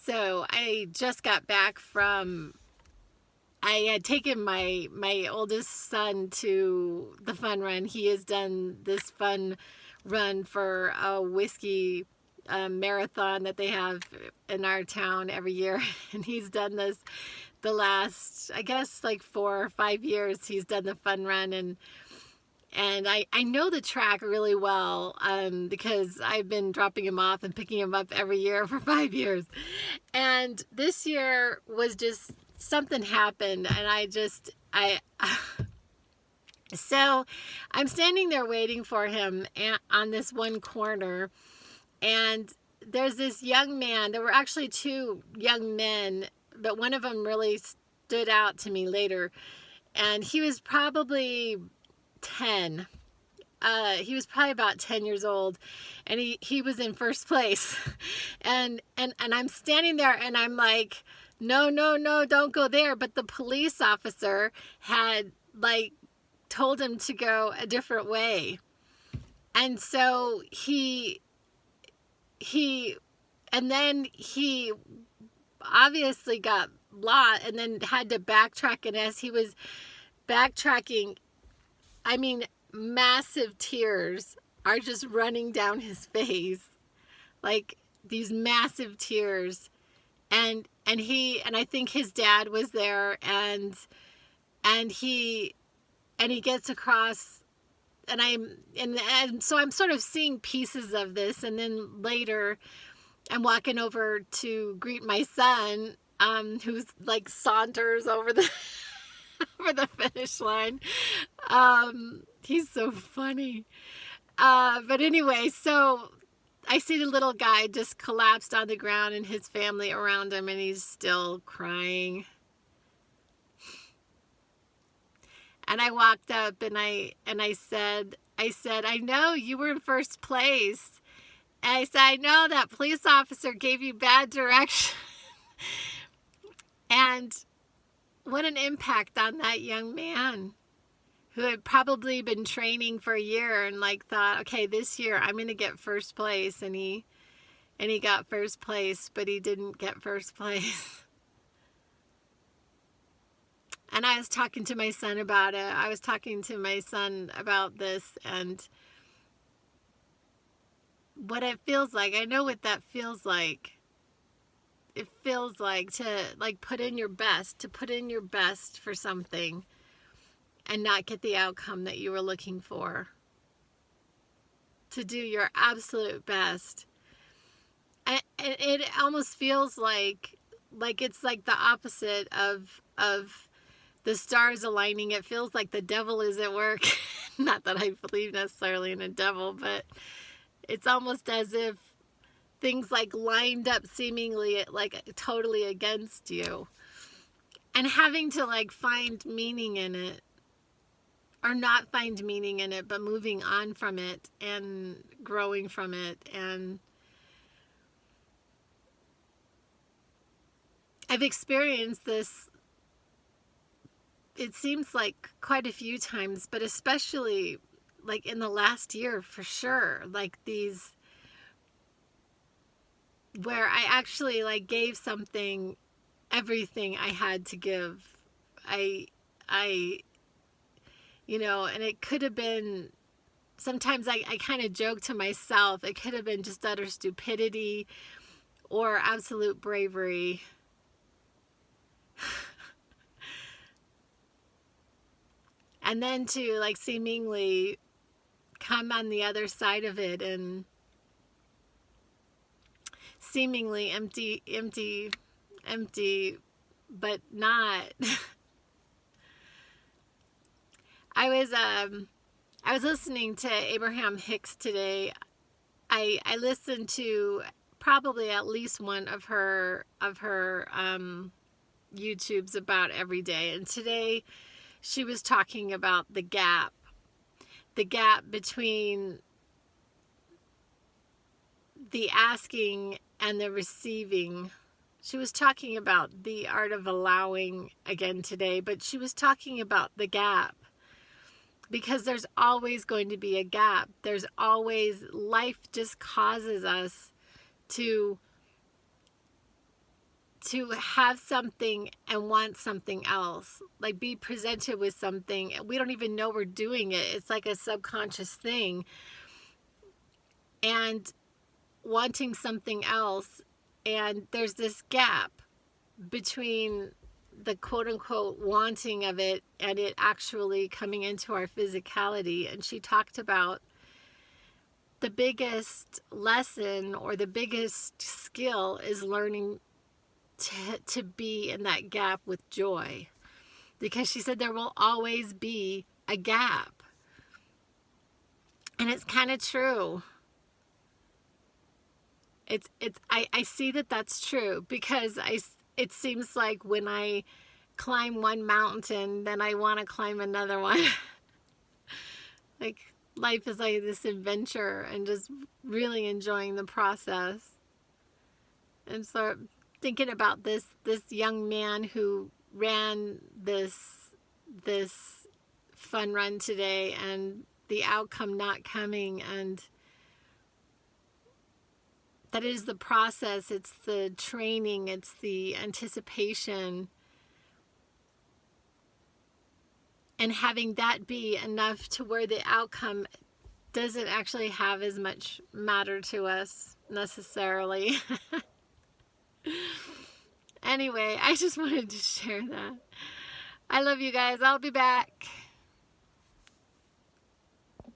So I just got back from, I had taken my oldest son to the fun run. He has done this fun run for a whiskey marathon that they have in our town every year. And he's done this the last, I guess, like 4 or 5 years. He's done the fun run, and I know the track really well because I've been dropping him off and picking him up every year for 5 years. And this year was just something happened, and I so I'm standing there waiting for him on this one corner, and there's this young man. There were actually two young men, but one of them really stood out to me later, and he was probably 10. He was probably about 10 years old, and he was in first place. And I'm standing there, and I'm like, no, no, no, don't go there. But the police officer had like told him to go a different way. And so and then he obviously got lost and then had to backtrack. And as he was backtracking, I mean, massive tears are just running down his face, like these massive tears. And I think his dad was there, and he gets across, and so I'm sort of seeing pieces of this, and then later I'm walking over to greet my son, who's like saunters over the over the finish line. He's so funny. But anyway, so I see the little guy just collapsed on the ground and his family around him, and he's still crying. And I walked up and I said, I know you were in first place. And I said, I know that police officer gave you bad direction. And what an impact on that young man who had probably been training for a year and like thought, okay, this year I'm going to get first place. And he got first place, but he didn't get first place. And I was talking to my son about it. I was talking to my son about this and what it feels like. I know what that feels like. It feels like to like put in your best, for something and not get the outcome that you were looking for. To do your absolute best. And it almost feels like it's like the opposite of the stars aligning. It feels like the devil is at work. Not that I believe necessarily in a devil, but it's almost as if things like lined up seemingly like totally against you. And having to like find meaning in it, or not find meaning in it, but moving on from it and growing from it. And I've experienced this, it seems like quite a few times, but especially like in the last year for sure, like these where I actually like gave something everything I had to give. I and it could have been, sometimes I kind of joke to myself, it could have been just utter stupidity or absolute bravery. And then to like seemingly come on the other side of it and seemingly empty, but not. I was listening to Abraham Hicks today. I listened to probably at least one of her YouTubes about every day, and today she was talking about the gap between the asking and the receiving. She was talking about the art of allowing again today, but she was talking about the gap. Because there's always going to be a gap. There's always, life just causes us to to have something and want something else, like be presented with something. We don't even know we're doing it. It's like a subconscious thing. And wanting something else. And there's this gap between the quote unquote wanting of it and it actually coming into our physicality. And she talked about the biggest lesson or the biggest skill is learning to be in that gap with joy, because she said there will always be a gap. And it's kind of true. I see that that's true, because it seems like when I climb one mountain, then I want to climb another one. Like life is like this adventure and just really enjoying the process. And so thinking about this young man who ran this fun run today and the outcome not coming, and that is the process, it's the training, it's the anticipation, and having that be enough to where the outcome doesn't actually have as much matter to us necessarily. Anyway, I just wanted to share that. I love you guys. I'll be back.